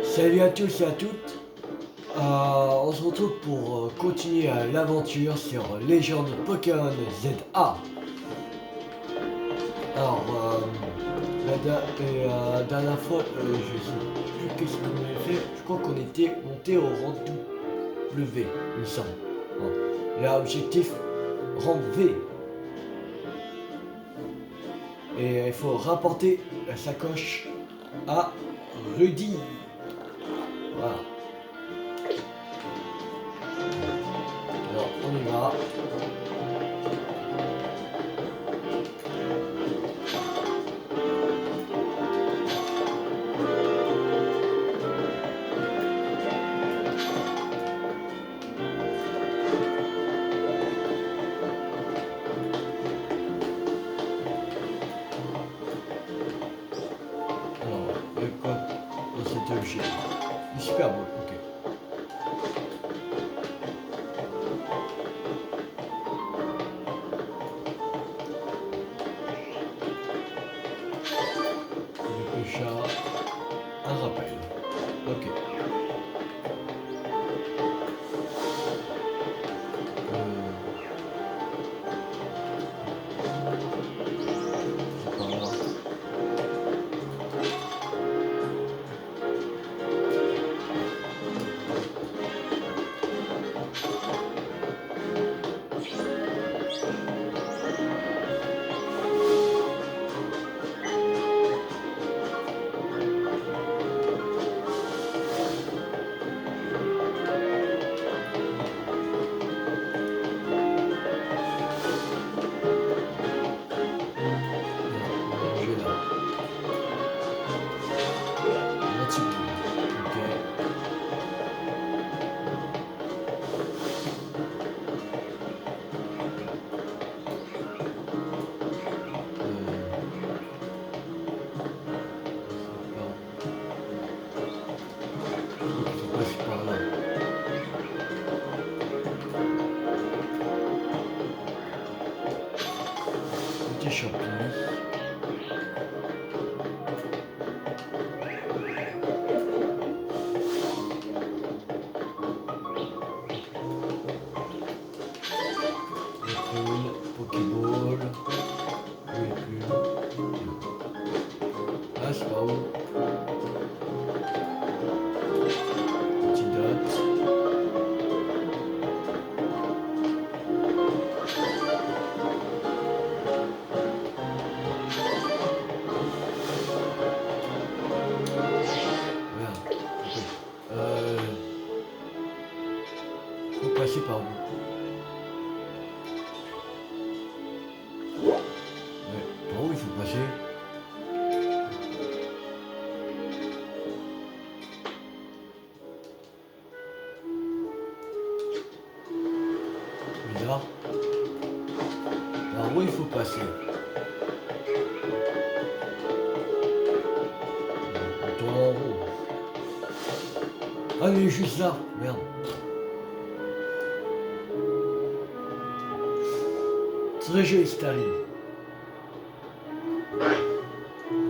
Salut à tous et à toutes. On se retrouve pour continuer l'aventure sur Légende Pokémon ZA. Alors, la dernière fois, je sais plus qu'est-ce qu'on avait fait. Je crois qu'on était monté au rang W, il me semble. Bon. Là, objectif, rang V. Et il faut rapporter la sacoche à Rudy. Voilà. Alors, on y va. Alors, il y a quoi dans cet objet? Il est super beau, ok. Le chat, un rappel. Ok. C'est pas grave. J'ai là. Antipoud. Ok. Faut passer par là. Petit champignon. Raccoon, Pokéball. Oui, plus. Ah, c'est pas où. Petit dot. Merde. Ok. Faut passer par où? Ouais, par où il faut passer? Bizarre. Par où il faut passer? On tourne en rond. Ah, il est juste là. Merde. Très joli, c'est arrivé.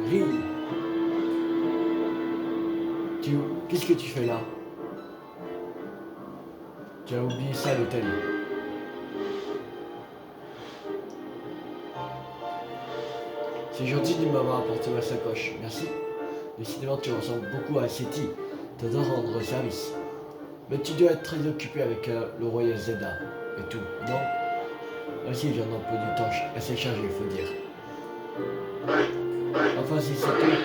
Ring. Qu'est-ce que tu fais là? Tu as oublié ça à l'hôtel. C'est gentil de m'avoir apporté ma sacoche. Merci. Décidément, tu ressembles beaucoup à Seti. T'adores rendre service. Mais tu dois être très occupé avec le royal Zelda et tout, non? Aussi, j'ai un emploi du temps assez chargé, il faut dire. Enfin, c'est surtout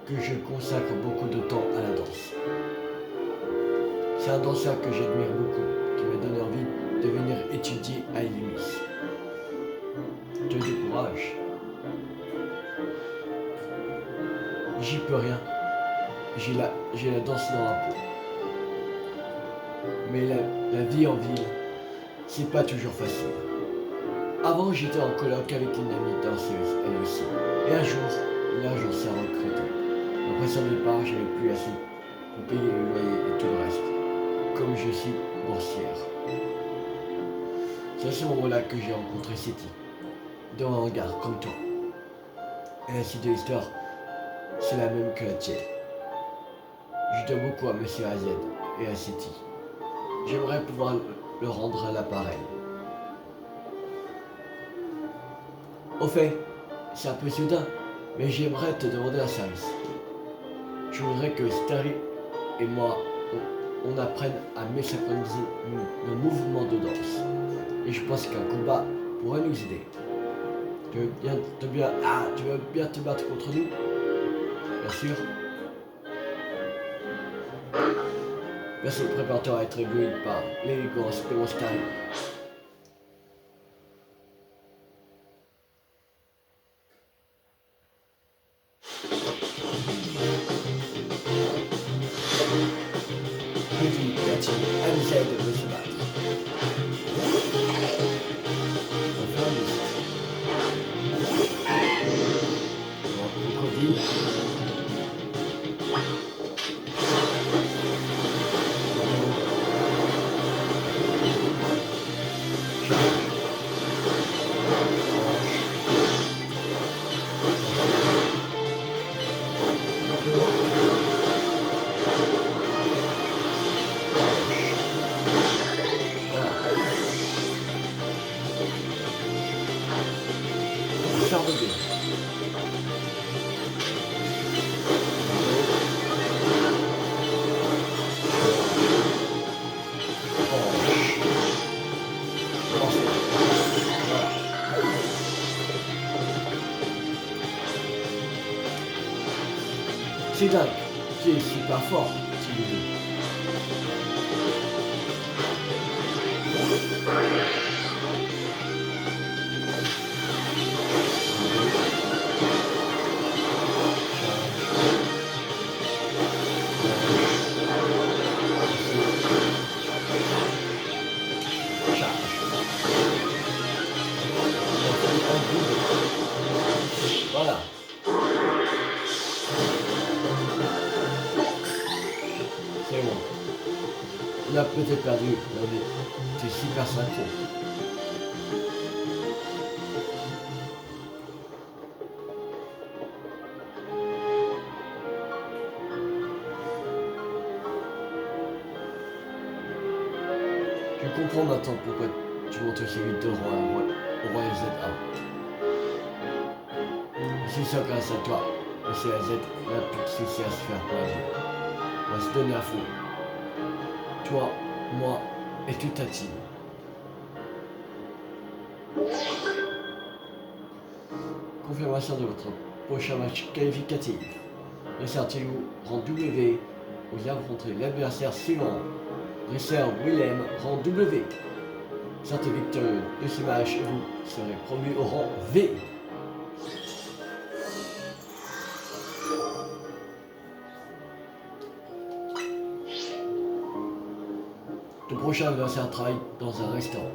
que je consacre beaucoup de temps à la danse. C'est un danseur que j'admire beaucoup, qui m'a donné envie de venir étudier à Illumis. Tu as du courage. J'y peux rien. J'ai la danse dans la peau. Mais la vie en ville, c'est pas toujours facile. Avant, j'étais en coloc avec une amie danseuse, elle aussi. Et un jour, s'est recruté. Après son départ, j'avais plus assez pour payer le loyer et tout le reste. Comme je suis boursière. C'est à ce moment-là que j'ai rencontré Seti, dans un hangar comme toi. Et la suite de l'histoire, c'est la même que la tienne. Je dois beaucoup à Monsieur AZ et à City. J'aimerais pouvoir le rendre à l'appareil. Au fait, c'est un peu soudain, mais j'aimerais te demander un service. Je voudrais que Starry et moi, on apprenne à mieux synchroniser nos mouvements de danse. Et je pense qu'un combat pourrait nous aider. Tu veux bien te battre contre nous? Bien sûr. Merci, prépare-toi à être ébloui par l'élégance de mon Starry. Rudy Gatini essaie de se battre. On fait un liste. Crocodile. C'est dingue, tu es super fort, tu le dis. Voilà. C'est bon. On a peut-être perdu, mais c'est super synchro. Je comprends maintenant pourquoi tu montes aussi vite de roi au roi ZA. C'est ça grâce à toi, le CAZ n'a plus de soucis à se faire pour la vie. On va se donner à fond. Toi, moi et toute ta team. Confirmation de votre prochain match qualificatif. Le Certilou rang W. Vous affronterez l'adversaire suivant. Brisser Willem rang W. Sortez victorieux de ce match et vous serez promu au rang V. Ton prochain adversaire travaille dans un restaurant.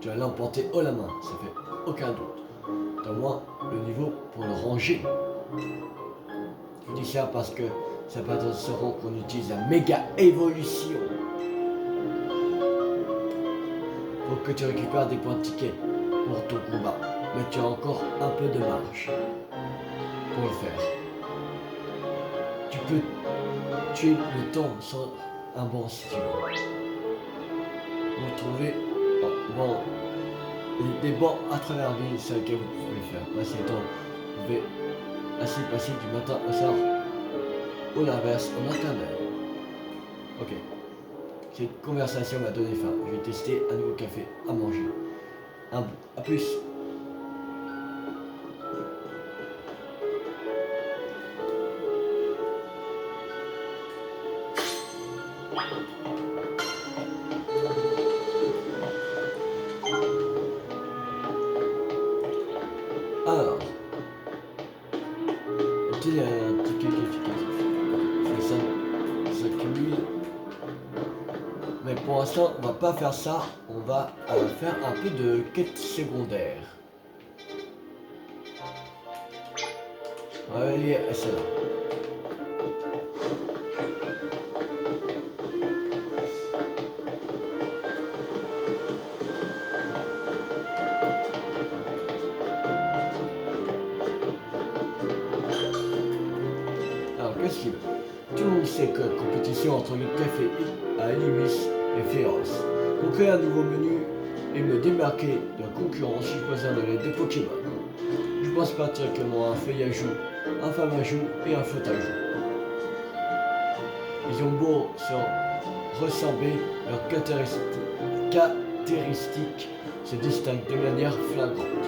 Tu vas l'emporter haut la main, ça fait aucun doute. T'as moins le niveau pour le ranger. Je dis ça parce que ça peut être ce rang qu'on utilise la méga évolution. Faut que tu récupères des points de ticket pour ton combat. Mais tu as encore un peu de marge pour le faire. Tu peux tuer le temps sans un banc si tu veux. Vous trouvez des bancs à travers la ville sur lesquels vous pouvez faire passer le temps. Vous pouvez ainsi passer du matin au soir ou l'inverse en un clin d'œil. Ok. Cette conversation m'a donné faim. Je vais tester un nouveau café à manger. A plus. Alors, il y a un ticket qualificatif. Ça cumule. Mais pour l'instant, on va pas faire ça. On va faire un peu de quête secondaire. On va aller à celle-là. Alors, qu'est-ce qu'il veut? Tout le monde sait que la compétition entre le café à Elimis est féroce. Pour créer un nouveau menu et me démarquer de la concurrence, j'ai besoin de l'aide des Pokémon. Je pense particulièrement à un feuillage, un famajou et un flotajou. Ils ont beau se ressembler, leurs caractéristiques se distinguent de manière flagrante.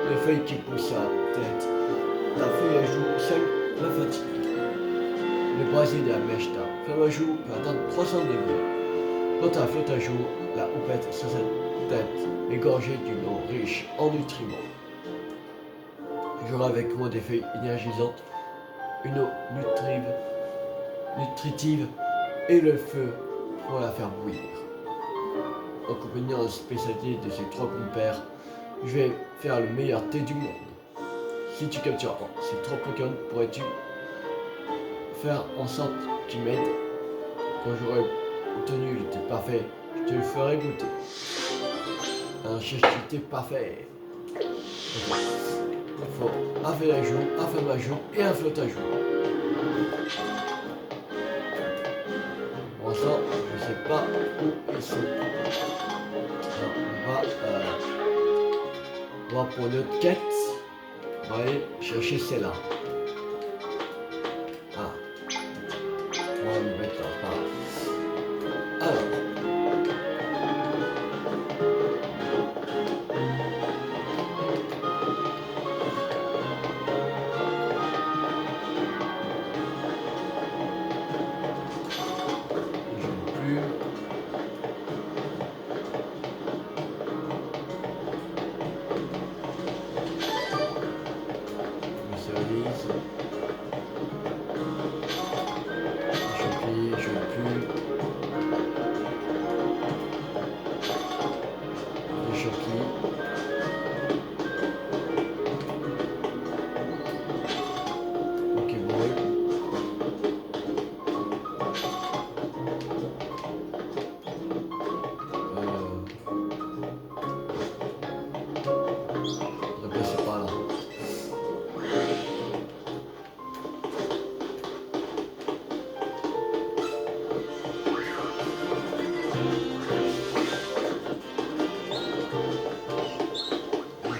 Les feuilles qui poussent à la tête d'un feuillajou seul la fatigue. Le brasier de la mèche d'un famajou peut atteindre 300 débits. Quant à un flotajou, la houppette sur sa tête est gorgée d'une eau riche en nutriments. J'aurai avec moi des feuilles énergisantes, une eau nutritive et le feu pour la faire bouillir. En compagnie de spécialité de ces trois compères, je vais faire le meilleur thé du monde. Si tu captures ces trois Pokémon, pourrais-tu faire en sorte qu'ils m'aident? Quand j'aurai obtenu le thé parfait, je te le ferai goûter. Un thé parfait. Okay. Il faut un feuillajou, un famajou et un flotajou. Pour l'instant, je ne sais pas où ils sont. Alors, on va pour notre quête. On va aller chercher celle-là. Ah. On va me mettre là. Alors.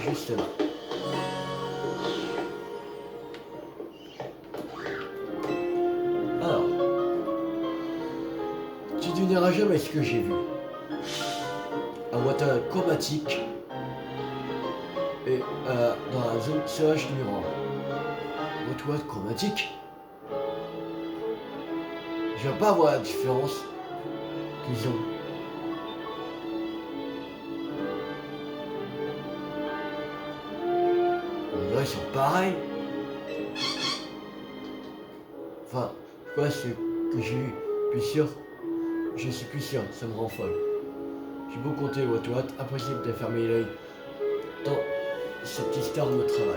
Juste là. Alors, tu devineras jamais ce que j'ai vu. Un water chromatique et dans la zone sauvage numéro 1. Water chromatique. Je vais pas voir la différence qu'ils ont. Ils sont pareils. Enfin, quoi, ce que j'ai vu, plus sûr, je suis plus sûr, ça me rend folle. J'ai beau compter Watouat, impossible de fermer l'œil tant cette histoire me travaille.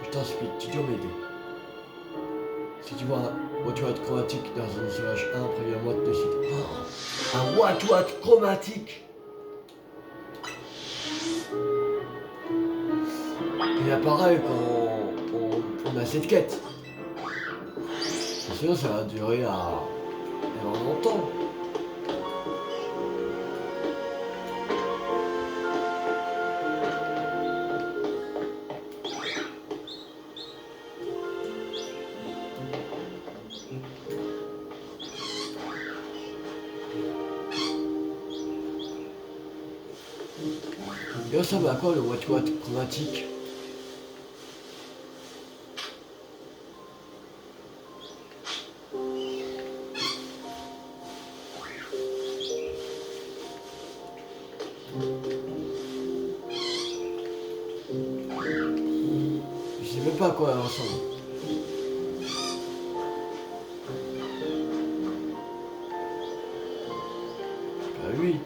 Je t'en supplie, tu dois m'aider. Si tu vois un Watouat chromatique dans un sauvage 1, préviens-moi de suite. Oh, un Watouat chromatique! Il apparaît quand on a cette quête. C'est sûr, ça va durer à longtemps. Il ressemble à quoi le Watouat chromatique? Je sais même pas à quoi elle ressemble. Bah oui.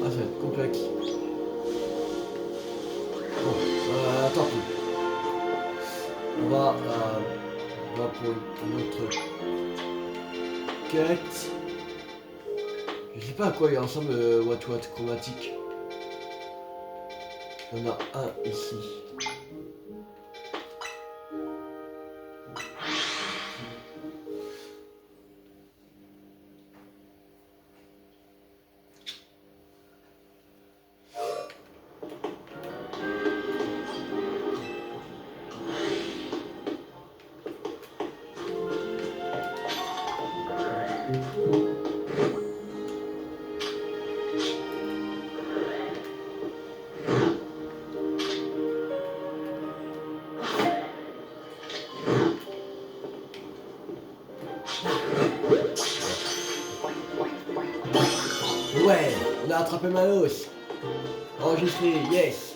Ah, ça va être complexe. Bon, tant pis. On va pour notre quête. Je sais pas à quoi il ressemble What chromatique. Il y en a un ici. Ouais, on a attrapé Manos. Enregistré, yes.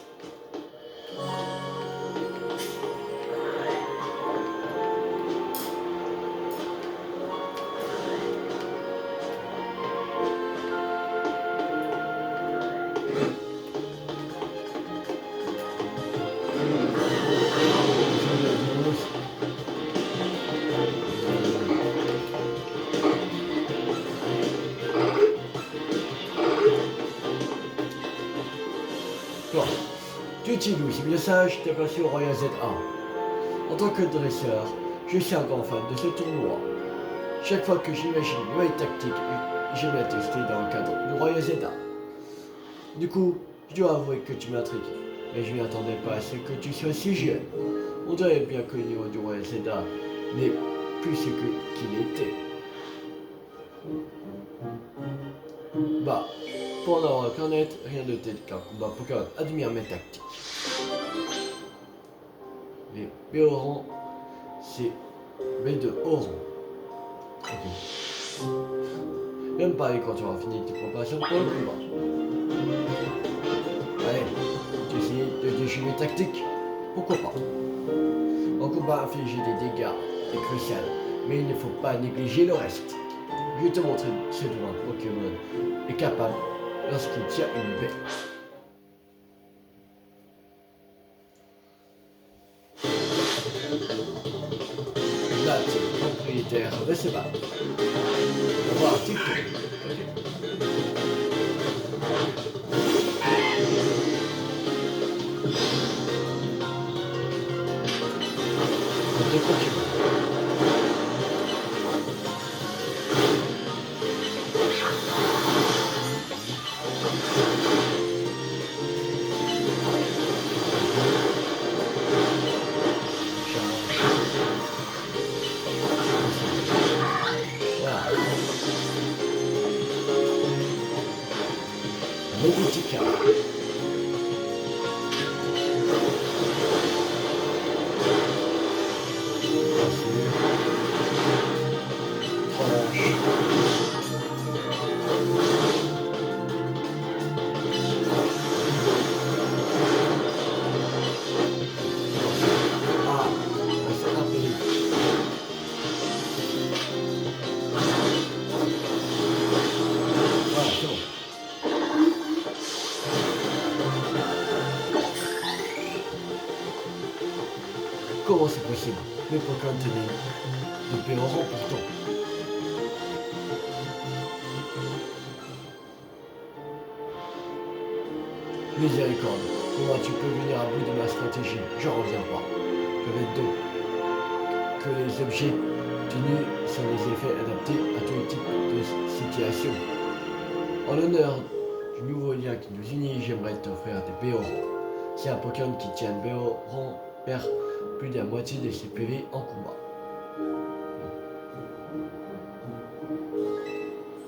Bon, tu es Tidou, c'est bien ça, je t'ai passé au Royal ZA. En tant que dresseur, je suis un grand fan de ce tournoi. Chaque fois que j'imagine une nouvelle tactique, j'aime la tester dans le cadre du Royal ZA. Du coup, je dois avouer que tu m'intrigues, mais je ne m'y attendais pas à ce que tu sois si jeune. On dirait bien que le niveau du Royal ZA n'est plus ce qu'il était. Bah, pour en avoir qu'un être, rien de tel qu'un combat Pokémon. Admire mes tactiques. Les B-Oran, c'est B de Oran. Ok. Même pareil quand tu auras fini tes préparations pour le combat. Allez, tu essayes de déjouer mes tactiques? Pourquoi pas? En combat, infliger des dégâts est crucial, mais il ne faut pas négliger le reste. Je vais te montrer ce dont un Pokémon est capable lorsqu'il tient une baie. Là, c'est le propriétaire de ce bar. On va voir TikTok. Des Pokémon. Mogutica. Comment c'est possible? Mais pourquoi tenir de Péoran pourtant? Miséricorde, comment tu peux venir à bout de ma stratégie? J'en reviens pas. Je vais donc que les objets tenus sont des effets adaptés à tous les types de situations. En l'honneur du nouveau lien qui nous unit, j'aimerais t'offrir des Béorans. Si un Pokémon qui tient un Béoran perd plus de la moitié de ses PV en combat,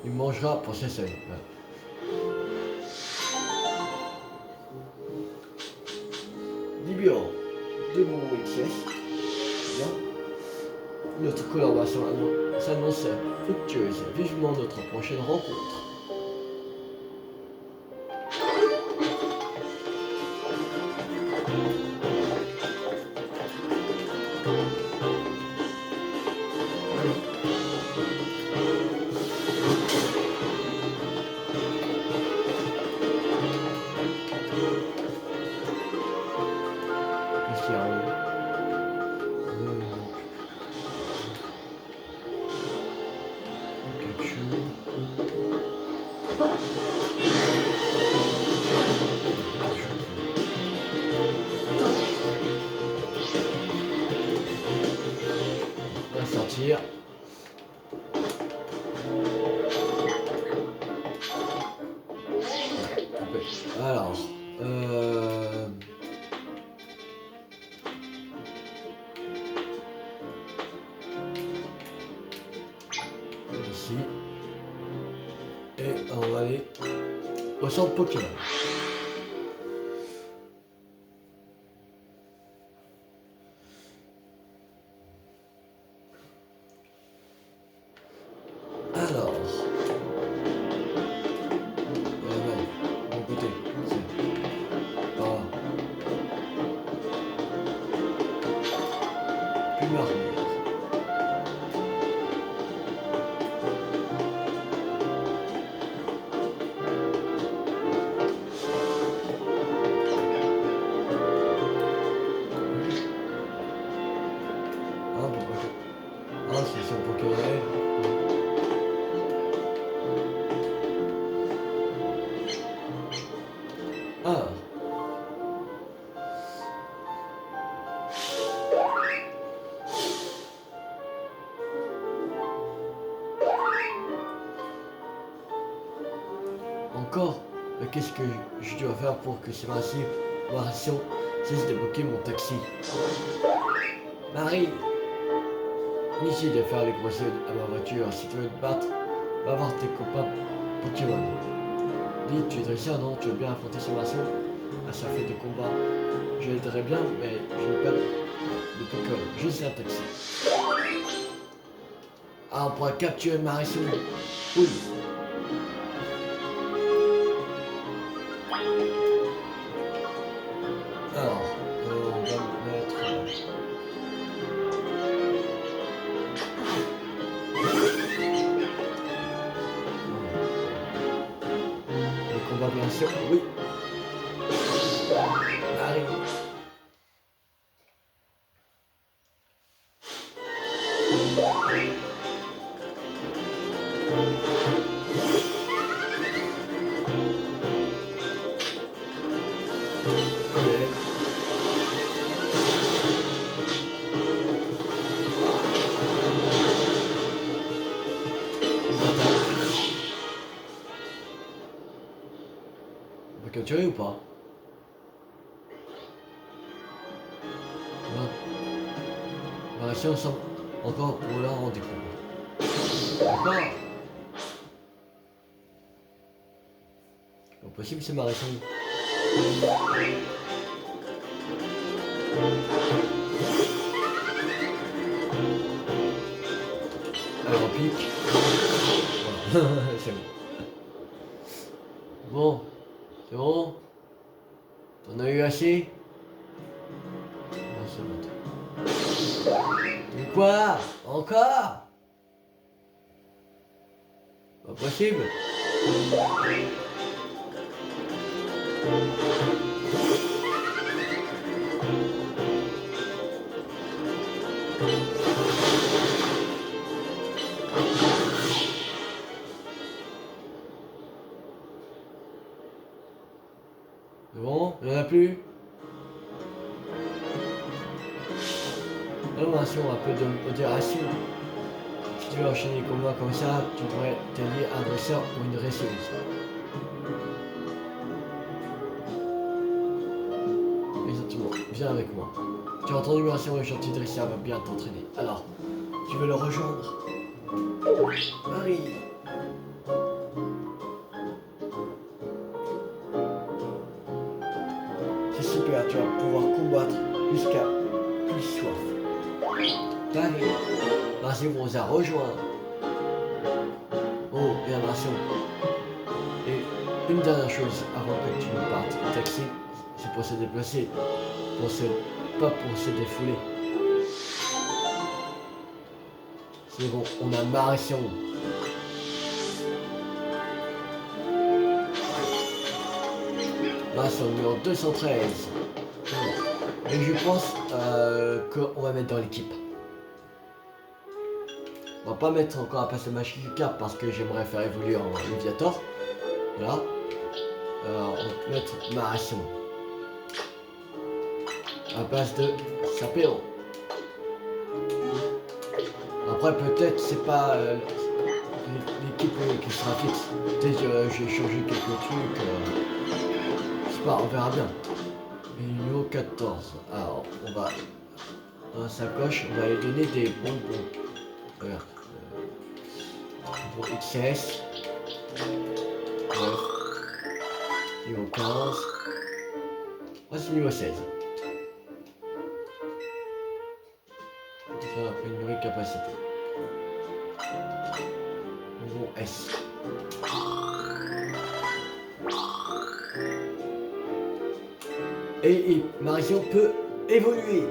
il mangera pour ses seuils. Libéron, de mon XS. Bien. Notre collaboration s'annonce fructueuse. Vivement notre prochaine rencontre. On va sortir. Alors, ici. Et on va aller au centre Pokémon. Alors, ouais, bon côté, c'est par là. Plus marqué. Ah, pourquoi ça? Ah, c'est sur Pokémon. Ah, encore? Mais qu'est-ce que je dois faire pour que ces Martiens cessent de bloquer mon taxi? Marie, inutile de faire les procès à ma voiture. Si tu veux te battre, va voir tes copains Pokémon. Dis, tu es dresseur, non? Tu veux bien affronter ces Martiens à sa fête de combat? Je l'aiderais bien, mais je n'ai pas de Pokémon. Juste un taxi. Ah, on pourra capturer Marisson. Oui. Alors, on va mettre... le combat bien sûr, oui. Allez. On peut capturer ou pas? Non. Bah, si on sent encore pour là, on découvre. D'accord? Pas possible, c'est Marisson. Alors on pique. Voilà. C'est bon. Bon, c'est bon. T'en as eu assez? Oh, c'est bon. Mais quoi? Encore? Pas possible. C'est bon? Il n'y en a plus? Information, un peu de modération. Si tu veux enchaîner les combats comme ça, tu devrais t'allier à un dresseur ou une dresseuse. Exactement, viens avec moi. Tu as entendu Martian, le gentil dresseur va bien t'entraîner. Alors, tu veux le rejoindre? Marie. C'est super, tu vas pouvoir combattre jusqu'à plus soif. Marie. Martian vous a rejoint. Oh, bien Martian. Et une dernière chose avant que tu ne partes. Le taxi, c'est pour se déplacer, pas pour se défouler. C'est bon, on a Martian. Martian numéro 213. Et je pense qu'on va mettre dans l'équipe. On va pas mettre encore à passer Magikarp parce que j'aimerais faire évoluer en Léviator. Voilà. Alors, on peut mettre Maasson à base de Sapéo. Après, peut-être c'est pas l'équipe qui sera fixe. Peut-être que j'ai changé quelques trucs. Je sais pas, on verra bien. Numéro 14. Alors, on va dans la sacoche, on va lui donner des bonbons. Regarde. Pour XS. 9. Niveau 15. Moi, c'est niveau 16. Ça va améliorer capacité. Niveau S. Et Marion peut évoluer.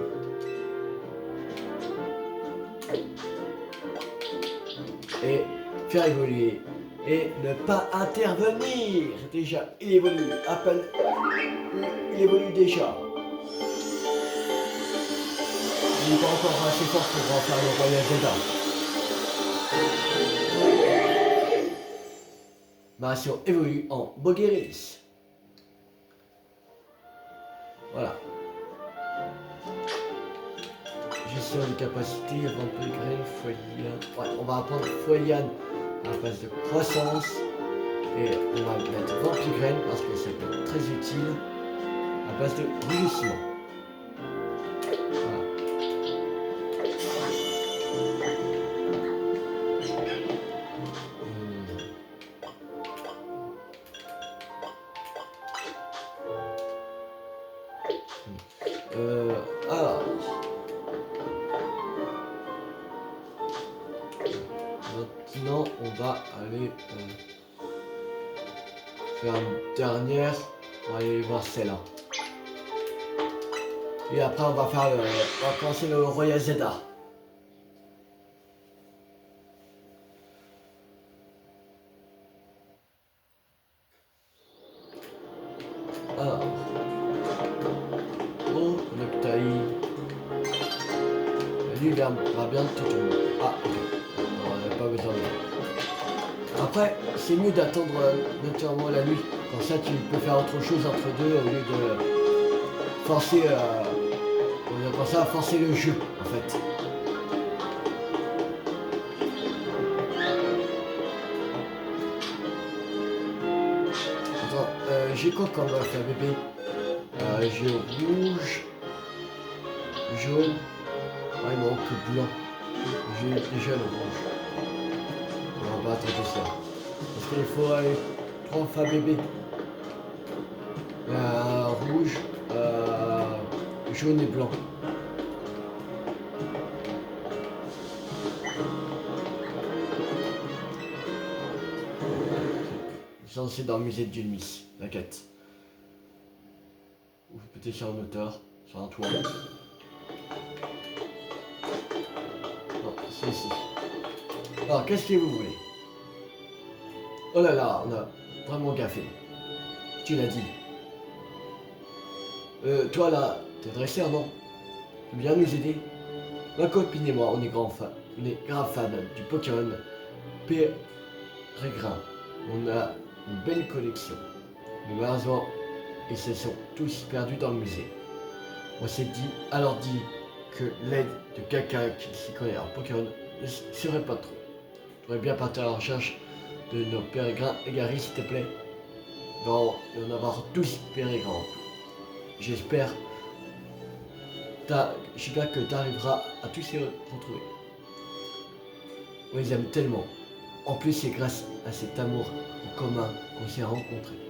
Et faire évoluer. Et ne pas intervenir. Déjà, il évolue. À peine, il évolue déjà. Il n'est pas encore assez fort pour faire le Royal Zelda. Marion évolue en Bogueris. Voilà. Gestion de capacité, Vampire, Foyane. Ouais, on va apprendre Foyane à la place de croissance. Et on va mettre Vampire parce que ça peut être très utile à la place de rugissement. Alors. Maintenant, on va aller faire une dernière. On va aller voir celle-là. Et après, on va faire on va commencer le Royal Zelda. Alors. Oh, Noctaï. Lui, il va bien tout tomber. Ah, ok. On n'a pas besoin de. Après, c'est mieux d'attendre notamment la nuit. Comme ça, tu peux faire autre chose entre deux au lieu de forcer. On appelle ça forcer le jeu, en fait. Attends, j'ai quoi comme faire bébé? J'ai rouge, jaune. Ah, il manque le blanc. J'ai déjà le rouge. On va pas attendre ça. Parce qu'il faut aller prendre fa bébé. Rouge, jaune et blanc. Censé dans le musée d'une Miss, la quête. Ou peut-être sur un hauteur, sur un toit. Non, c'est ici. Alors, qu'est-ce que vous voulez? Oh là là, on a vraiment gaffé. Tu l'as dit. Toi là, t'es dresseur, non? Tu veux bien nous aider? Ma copine et moi, on est grands fans du Pokémon Pérégrin. On a une belle collection. Mais malheureusement, ils se sont tous perdus dans le musée. On s'est dit que l'aide de quelqu'un qui s'y connaît en Pokémon ne serait pas trop. Tu pourrais bien partir à la recherche de nos pérégrins égarés, s'il te plaît. Il va y en avoir 12 pérégrins. J'espère que tu arriveras à tous les retrouver. On les aime tellement. En plus, c'est grâce à cet amour en commun qu'on s'est rencontrés.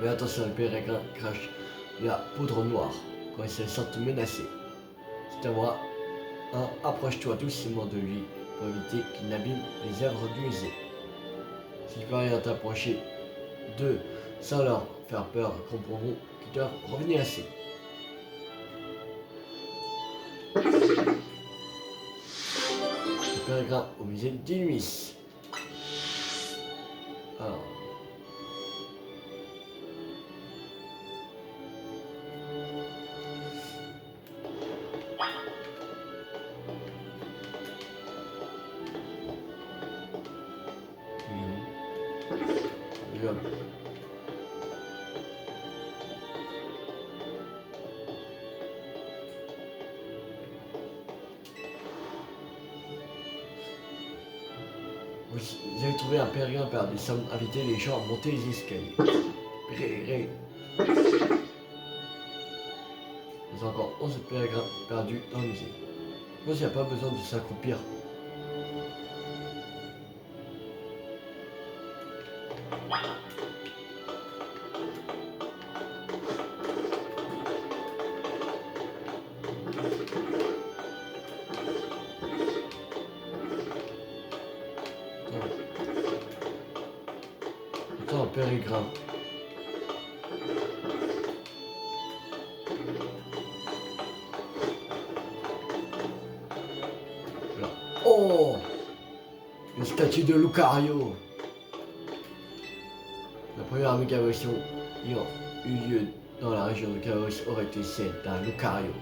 Mais attention, le pérégrin crache la poudre noire quand il se sent menacé. C'est à moi. Approche-toi doucement de lui pour éviter qu'il n'abîme les œuvres du musée. S'il peut rien t'approcher d'eux sans leur faire peur, comprendront qu'ils doivent revenir assez. Le pérégrin au musée d'Illumis. Alors. Vous avez trouvé un pèlerin perdu. Ça invitait les gens à monter les escaliers. Péré. Il y a encore 11 pèlerins perdus dans le musée. Je pense qu'il n'y a pas besoin de s'accroupir. Attends, un pèlerin. Là. Oh! Une statue de Lucario. La première méga-version ayant eu lieu dans la région de Chaos aurait été celle d'un Lucario.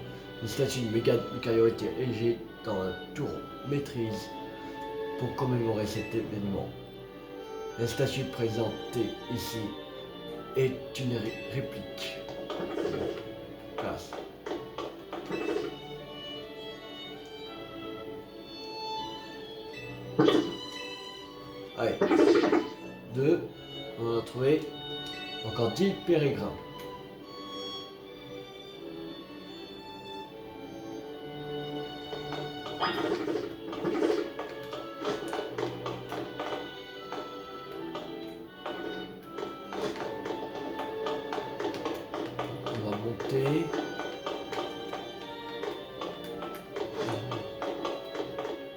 Une statue de méga Lucario était érigée dans la tour maîtrise pour commémorer cet événement. La statue présentée ici est une réplique. Classe. Allez. 2. On a trouvé encore 10 pérégrins. On va monter.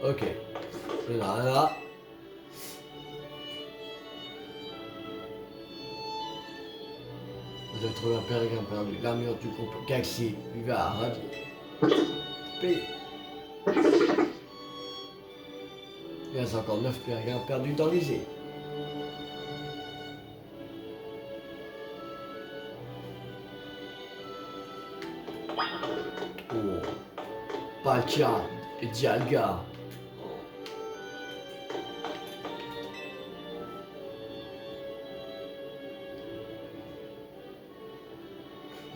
Ok. Là. Vous avez trouvé un pèlerin perdu. L'armure du groupe Galaxy lui va à radier. P. Il y a encore 9 pèlerins perdus dans l'usée. Oh. Palkia et Dialga.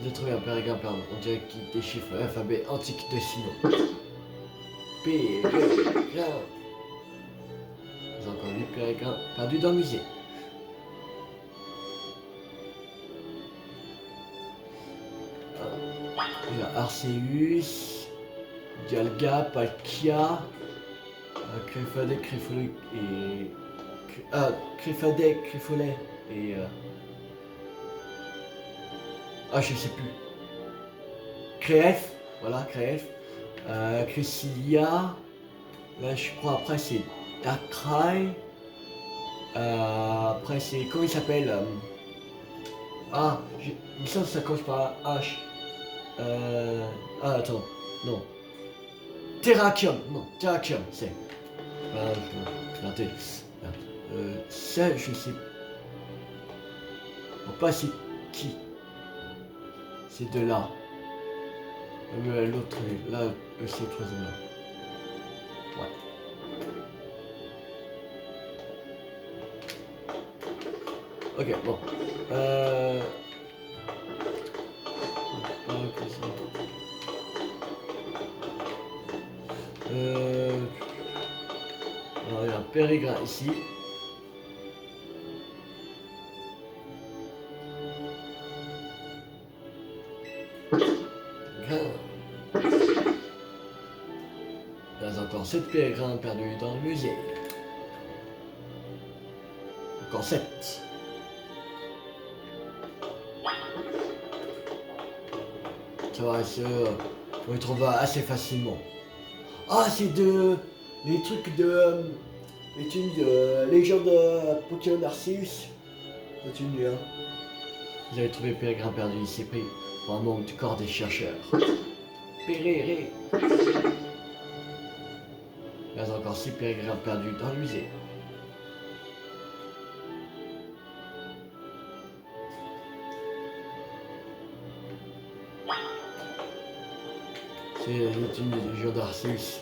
Vous avez trouvé un pèlerin perdu. On dirait qu'il déchiffre l'alphabet antique de Sinon. Pèlerin. Vous avez encore 8 pérégrins perdus dans le musée. Il y a Arceus, Dialga, Palkia, Crifadec, Crifolet et... Crifadec, Crifolet et... je sais plus. Créef, voilà, Créef. Cresselia. Là, je crois, après c'est Darkrai. Après c'est... Comment il s'appelle il me semble que ça commence par H. Attends, non. Terrakium, non, Terrakium, c'est. Regardez. Ça, je sais. Non, pas c'est qui. C'est de là. L'autre, là, c'est troisième là. Ouais. Ok, bon. Alors, il y a un pérégrin ici. Il y a encore 7 pérégrins perdus dans le musée. Encore 7. Ça va, on les trouve assez facilement. C'est les trucs de... les thunes de légende Pokémon Arceus. C'est une nuit, hein. Vous avez trouvé pèlerin perdu ici pris pour un manque du corps des chercheurs. Péréré. Il y a encore 6 pérégrins perdus dans le musée. C'est une légion d'Arceus.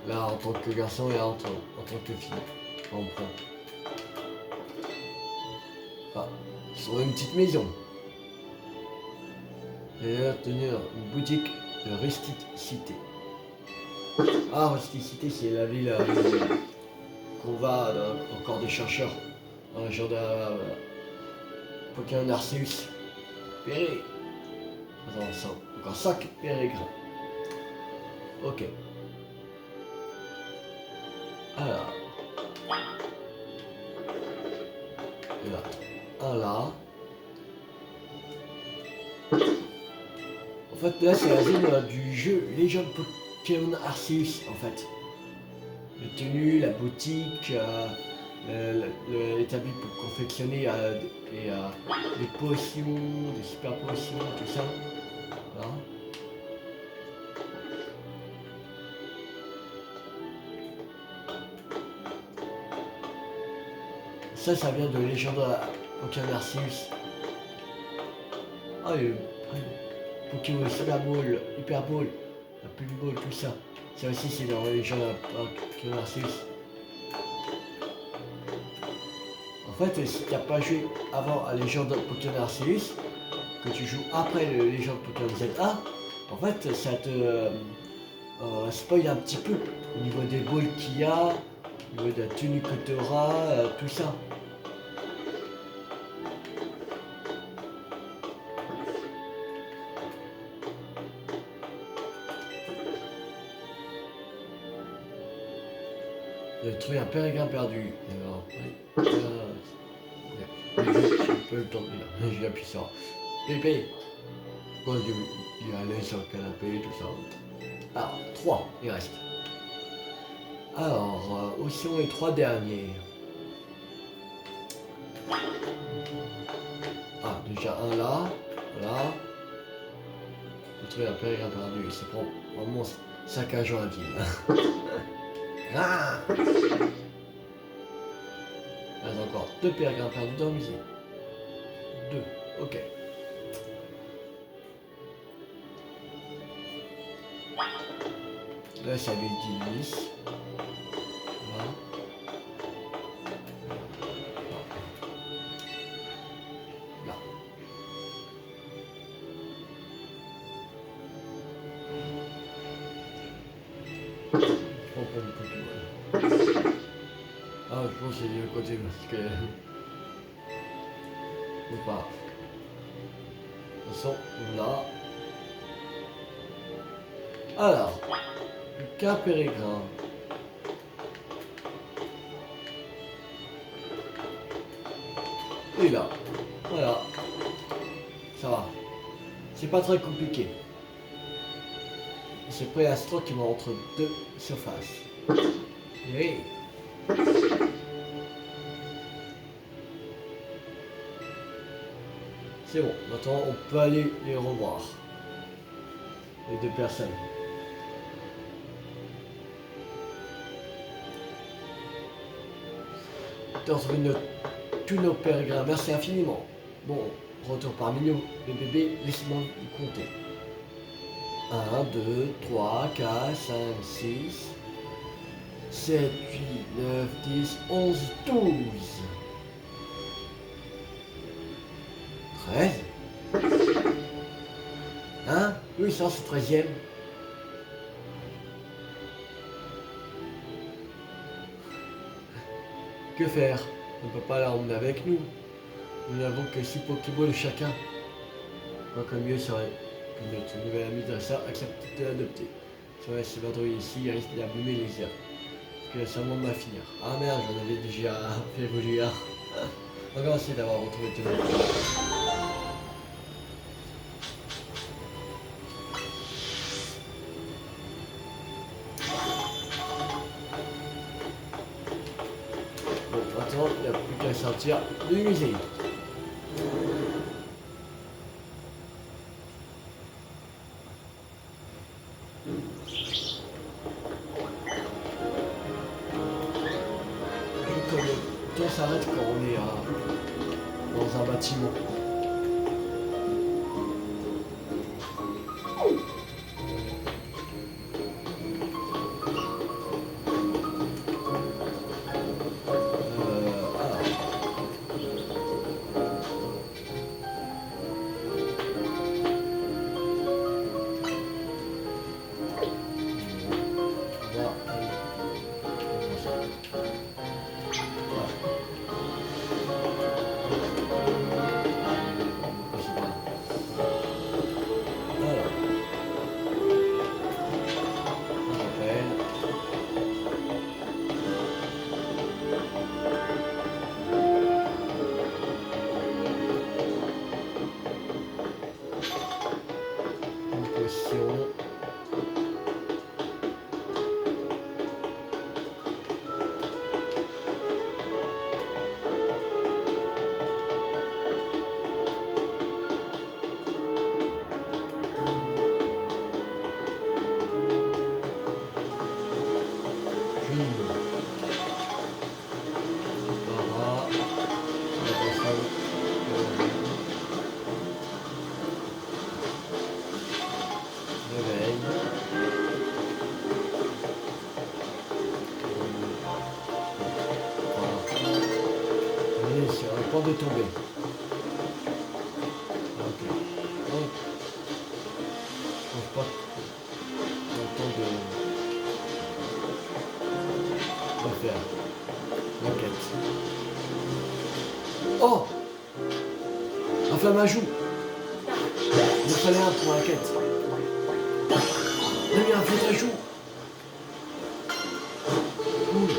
Là, en tant que garçon et en tant que fille. On prend. Ils sont dans une petite maison. Et là, tenir une boutique de rusticité. Ah, Rusticité, c'est la ville qu'on va dans, encore des chercheurs. Un genre de Pokémon Arceus. Péré. Attends, encore 5 pérégrins. Ok. Alors. Il y en a un là. En fait, là, c'est la zone du jeu Legend Pokémon Arceus, en fait. Le tenue, la boutique, l'établi pour confectionner des potions, des super potions, tout ça. Voilà. Ça vient de Legend Pokémon Arceus. Ah, Pokémon Super Ball, Hyper Ball, la Pulse Ball, tout ça. Ça aussi, c'est dans Legend Pokémon Arceus. En fait, si tu n'as pas joué avant à Legend Pokémon Arceus, que tu joues après le Legend Pokémon ZA, en fait, ça te spoil un petit peu au niveau des balls qu'il y a, au niveau de la tenue que tu auras, tout ça. J'ai trouvé un pérégrin perdu. Alors, je peux le tenter là. J'ai appuyé sur Pépé. Pourquoi il est allé sur le canapé, tout ça. Alors, 3, il reste. Alors, où sont les 3 derniers? Ah, déjà un là, voilà. J'ai trouvé un pérégrin perdu. C'est pour vraiment saccage à la ville. Ah, il reste encore 2 pérégrins perdus dans le musée. 2, ok. Là, ça lui dit 10. Voilà. Là. Je prends pas le Pokémon. Ah, je pense que c'est du côté parce que. Ou pas. De toute façon, là. Alors. Qu'un pérégrin. Et là. Voilà. Ça va. C'est pas très compliqué. C'est prêt à stock qui va entre 2 surfaces. Oui. C'est bon. Maintenant, on peut aller les revoir. Les 2 personnes. Tu as retrouvé tous nos pérégrins. Merci infiniment. Bon, retour parmi nous. Les bébés, laisse-moi vous compter. 1, 2, 3, 4, 5, 6, 7, 8, 9, 10, 11, 12. 13. Hein? Oui, ça c'est 13e. Que faire? On ne peut pas l'emmener avec nous. Nous n'avons que 6 Pokéballs chacun. Donc le mieux serait que notre nouvelle amie Dressa accepte de l'adopter. C'est vrai, c'est vadrouille ici, il risque d'abîmer les heures. Parce que ça demande à finir. Ah merde, j'en avais déjà fait évoluer un. On va essayer d'avoir retrouvé tout le monde. Bon, maintenant, il n'y a plus qu'à sortir du musée. Comme le temps s'arrête quand on est dans un bâtiment. avant de tomber. Ok. Donc, je pense pas le temps de faire la quête. Oh! Un flamme à joue! Il en fallait un pour la quête. Il y a un feu à joue! Cool!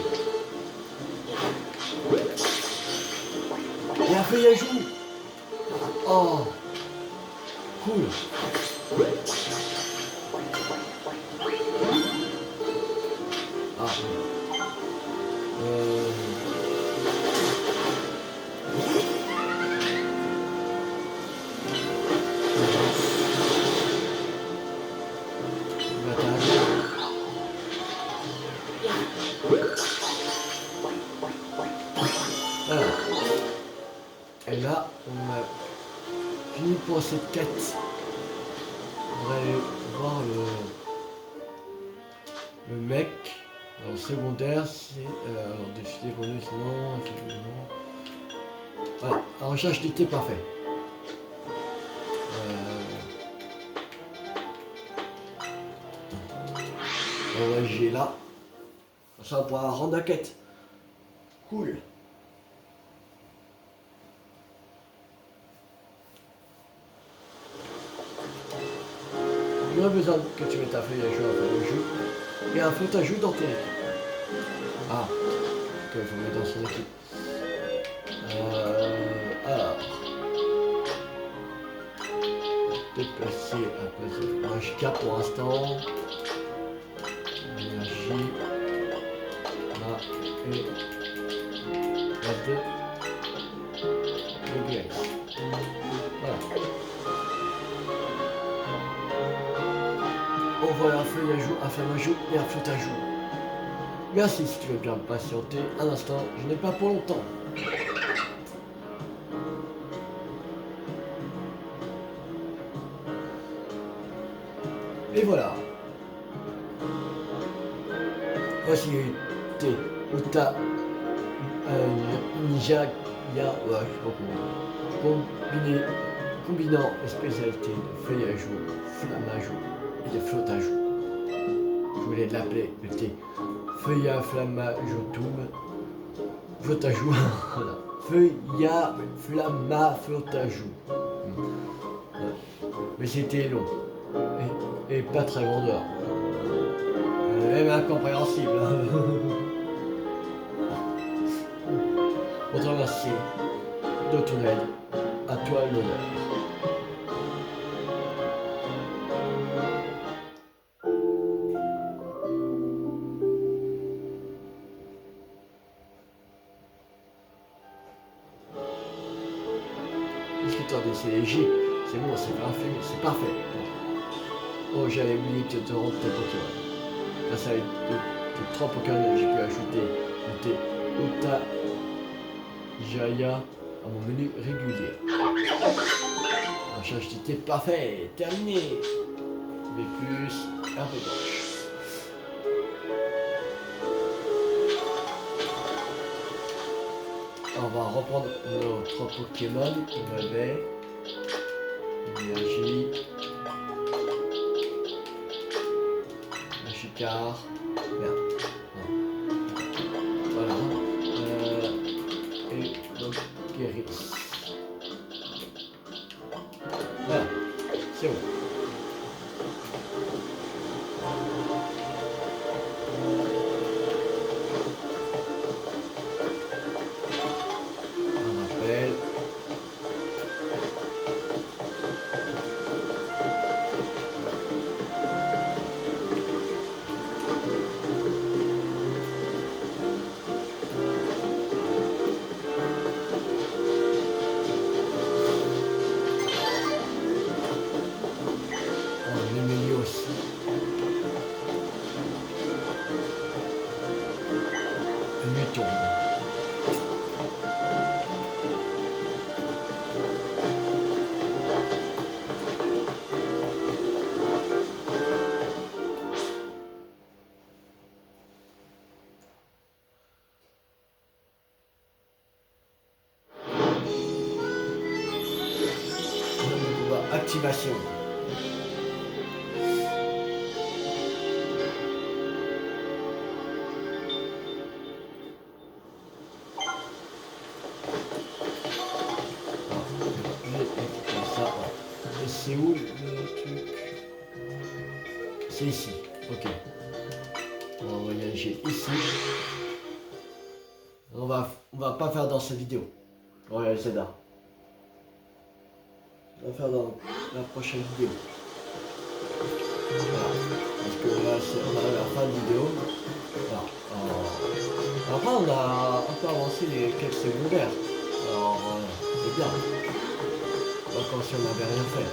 Il y a un feu à joue! Oh! Cool! Ah! Voilà. Et là, on a fini pour cette quête. On va aller voir le mec. Alors, secondaire, c'est. Alors, défiler bonus, non. Voilà, la recherche d'été parfait. On va agir là. Ça, on pourra rendre la quête. Cool. Il y aurait besoin que tu mettes ta feuille à jouer, et un flot à jouer dans ton équipe. Ah, ok, il faut mettre dans son équipe. Alors, déplacer un peu de Magica pour l'instant. Énergie. Là, et la 2. Le glace. Voilà. On voit un feuille à joue, un flamme à joue et un flot à joue. Merci si tu veux bien patienter un instant, je n'ai pas pour longtemps. Et voilà. Voici T, Uta, Ninja, ya, ouais, je sais pas comment. Combinant les spécialités de feuille à jour, flamme à jour et de flotte à jour. Je voulais l'appeler le T. Feuille à flamme à jour toum. Flotte à jour. Voilà. Feuille à flamme à flotte à jour. Mais c'était long. Et pas très grandeur. Même incompréhensible. On te remercie de ton aide. À toi l'honneur. C'est léger, c'est bon, c'est parfait, c'est parfait. Oh, j'avais oublié de te rendre tes Pokémon. Grâce à de 3 Pokémon, j'ai pu ajouter le thé Uta Jaya à mon menu régulier. La recherche du thé parfait, terminé. Mais plus un peu blanche. On va reprendre nos 3 Pokémon qu'on avait. Énergie. Magikarp. Merde. Non. Voilà. Et donc Guéris. Voilà. C'est bon. activation. C'est où le truc? C'est ici, ok. On va voyager ici. On va pas faire dans cette vidéo. Ouais, c'est là. On va faire dans la prochaine vidéo. Voilà. Parce que là, on arrive à la fin de vidéo. Voilà. Après, on a un peu avancé les quêtes secondaires. Alors, c'est bien. Pas comme si on n'avait rien fait.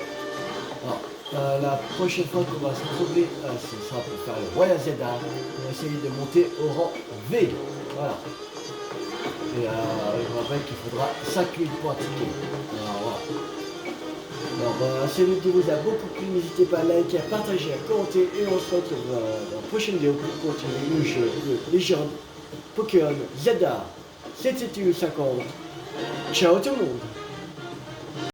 Alors, la prochaine fois qu'on va se retrouver, ce sera pour faire le Royal Zelda. On va essayer de monter au rang V. Voilà. Et je me rappelle qu'il faudra 5000 points tickets. Alors voilà. Alors, si la vidéo vous a beaucoup plu, n'hésitez pas à liker, à partager, à commenter. Et on se retrouve dans la prochaine vidéo pour continuer le jeu de légende Pokémon Zelda 750. Ciao tout le monde!